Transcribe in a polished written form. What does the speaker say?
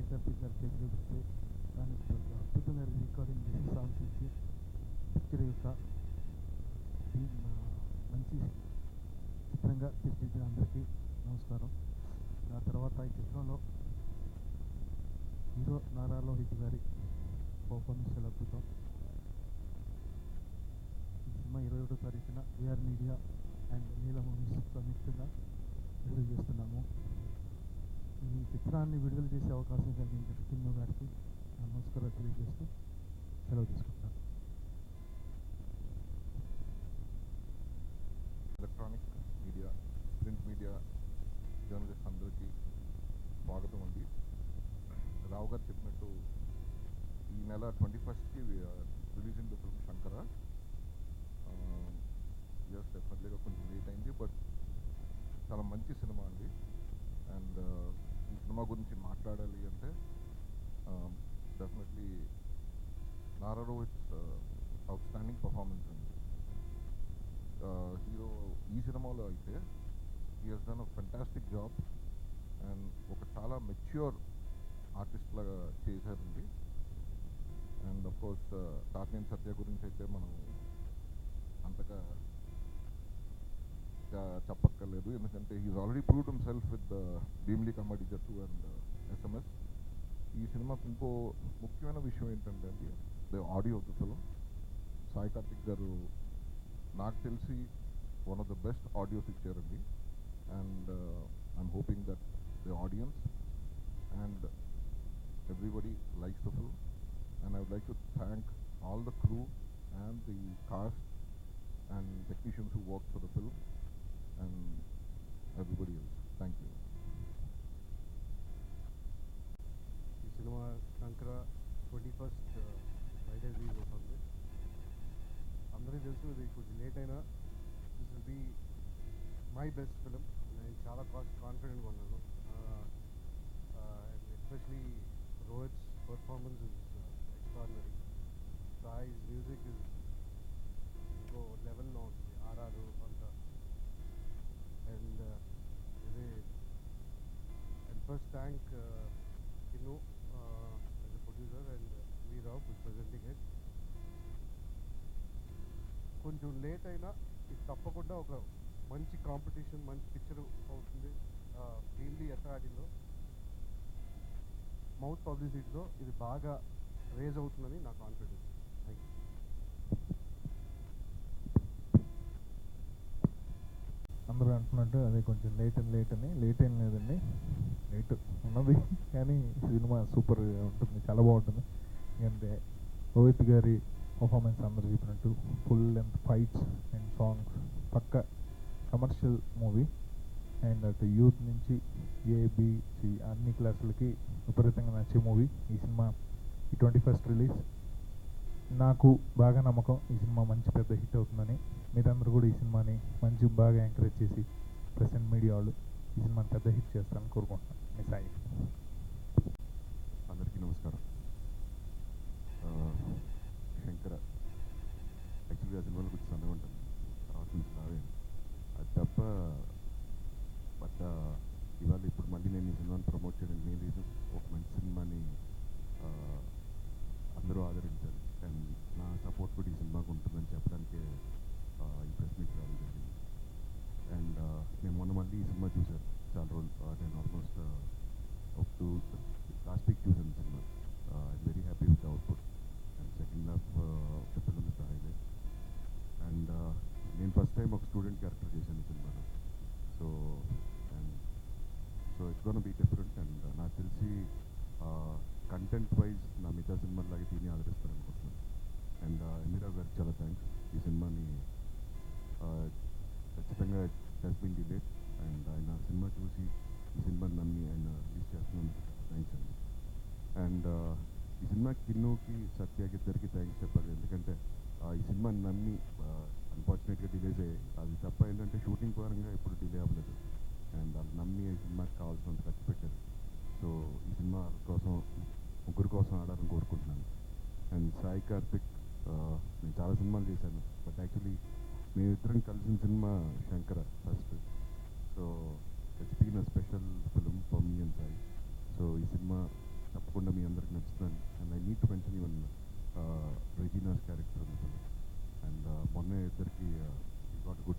సాయి కార్తిక్ గారి చేతిలో పెడితే దాన్ని అద్భుతంగా రికార్డింగ్ చేసి సాంగ్స్ ఇచ్చి పిక్చర్ యొక్క మంచి చిత్రంగా తీర్చిదిద్దిన అందరికీ నమస్కారం. ఆ తర్వాత ఈ చిత్రంలో హీరో నారా లోహిత్ గారి పర్ఫార్మెన్స్ చాలా అద్భుతం. ఈ సినిమా 21వ తారీఖున VR media and Neela movies సంయుక్తంగా రిలీజ్ చేస్తున్నాము. ఈ చిత్రాన్ని విడుదల చేసే అవకాశం కలిగించిన కిన్ను గారికి నమస్కారం తెలియజేస్తూ సెలవు తీసుకుంటాను. Electronic media, print media journalist అందరికీ స్వాగతం అండి. రావు గారు చెప్పినట్టు ఈ నెల 21st releasing the film Shankara. Yes, డెఫినెట్లీగా కొంచెం లేట్ అయింది, బట్ చాలా మంచి సినిమా అండి. అండ్ ఈ సినిమా గురించి మాట్లాడాలి అంటే definitely Nara Rohit outstanding performance అండి. హీరో ఈ సినిమాలో అయితే he has done a fantastic job and ఒక చాలా మెచ్యూర్ ఆర్టిస్ట్ లాగా చేశారండి. And of course Kakineni Satya గురించి అయితే మనం అంతగా చెప్పక్కర్లేదు, ఎందుకంటే he's already proved himself with Bheemili కమెడీ జట్టు అండ్ SMS. ఈ సినిమాకు ఇంకో ముఖ్యమైన విషయం ఏంటంటే అండి, the audio of the film. Sai Karthik garu నాకు తెలిసి one of the best audios ఇచ్చారండి. And I'm hoping that the audience and everybody likes the film, and I would like to thank all the crew and the cast and technicians who worked for the film and everybody else. Thank you. ఈ సినిమా Shankara 21st Friday release అవుతుంది. అందరికీ తెలుసు ఇది కొంచెం late అయినా this will be my best film. నేను చాలా కాన్ఫిడెంట్గా ఉన్నాను. Especially Rohit's performance is extraordinary. Sai's music is go level now, RR anta. And first thank Kinnu as a producer and V Rao for presenting it. కొంచెం late అయినా ఇది తప్పకుండా ఒక మంచి కాంపిటీషన్, మంచి పిక్చర్ అవుతుంది. భీమిలీ ఎట్లా ఆడిందో మౌత్ పబ్లిసిటీతో ఇది బాగా రేజ్ అవుతుందని నా కాన్ఫిడెన్స్. Thank you. అందరూ అంటున్నట్టు అదే కొంచెం లేట్ అని లేట్ ఏం లేదండి, లేట్ ఉన్నది కానీ సినిమా సూపర్ ఉంటుంది, చాలా బాగుంటుంది. ఎందుకంటే రోహిత్ గారి పర్ఫార్మెన్స్ అందరూ చెప్పినట్టు full length fights and songs, పక్క కమర్షియల్ మూవీ. అండ్ అటు యూత్ నుంచి ABC అన్ని క్లాసులకి విపరీతంగా నచ్చే మూవీ ఈ సినిమా. ఈ 21st రిలీజ్. నాకు బాగా నమ్మకం ఈ సినిమా మంచి పెద్ద హిట్ అవుతుందని. మీరందరూ కూడా ఈ సినిమాని మంచి బాగా ఎంకరేజ్ చేసి ప్రెసెంట్ మీడియా వాళ్ళు ఈ సినిమాని పెద్ద హిట్ చేస్తారని కోరుకుంటున్నాను. మీ సాయి. అందరికీ నమస్కారం. శంకర యాక్చువల్గా ఆ సినిమాలో కొంచెం సన్నగా ఉంటుంది, తర్వాత నుంచి రావే అది తప్ప. బట్ ఇవాళ ఇప్పుడు మళ్ళీ నేను ఈ సినిమాని ప్రమోట్ చేయడానికి నేను లేదు, ఒక మంచి సినిమాని అందరూ ఆదరించాలి అండ్ నా సపోర్ట్ కూడా ఈ సినిమాకు ఉంటుందని చెప్పడానికే ఈ ప్రెస్ మీట్ రావడం జరిగింది. అండ్ నేను మొన్న మళ్ళీ ఈ సినిమా చూశాను చాలా రోజులు. నేను almost up to last week చూశాను సినిమా. I'm very happy with the output and second half the film is the highlight. And నేను ఫస్ట్ టైం ఒక స్టూడెంట్ క్యారెక్టర్ చేశాను ఈ సినిమాలో. So it's gonna be different. And నాకు తెలిసి కంటెంట్ వైజ్ నా మిగతా సినిమాలాగే దీన్ని ఆదరిస్తారు అనుకుంటున్నాను. అండ్ ఎన్నిరావు గారికి చాలా థ్యాంక్స్. ఈ సినిమాని ఖచ్చితంగా హెస్ బీన్ డిలేడ్ అండ్ ఆయన సినిమా చూసి ఈ సినిమాని నమ్మి ఆయన రిలీజ్ చేస్తున్నందుకు థ్యాంక్స్ అండి. అండ్ ఈ సినిమా కిన్నుకి సత్యకి ఇద్దరికి థ్యాంక్స్ చెప్పాలి, ఎందుకంటే ఈ సినిమాని నమ్మి అన్ఫార్చునేట్గా డిలేస్ అయ్యాయి. అది తప్ప ఏంటంటే షూటింగ్ పరంగా ఎప్పుడు డిలే అవ్వలేదు. అండ్ వాళ్ళు నమ్మి ఈ సినిమాకి కావాల్సినంత ఖర్చు పెట్టారు. సో ఈ సినిమా కోసం ముగ్గురు కోసం ఆడాలని కోరుకుంటున్నాను. అండ్ సాయి కార్తిక్, నేను చాలా సినిమాలు చేశాను, బట్ యాక్చువల్లీ మేమిద్దరం కలిసిన సినిమా Shankara first. So it's been a special film for me and Sai. So ఈ సినిమా తప్పకుండా మీ అందరికి నచ్చుతుంది. And I need to mention even Regina's character ఉంది అండ్ మొన్నే ఇద్దరికి గాట్ గుడ్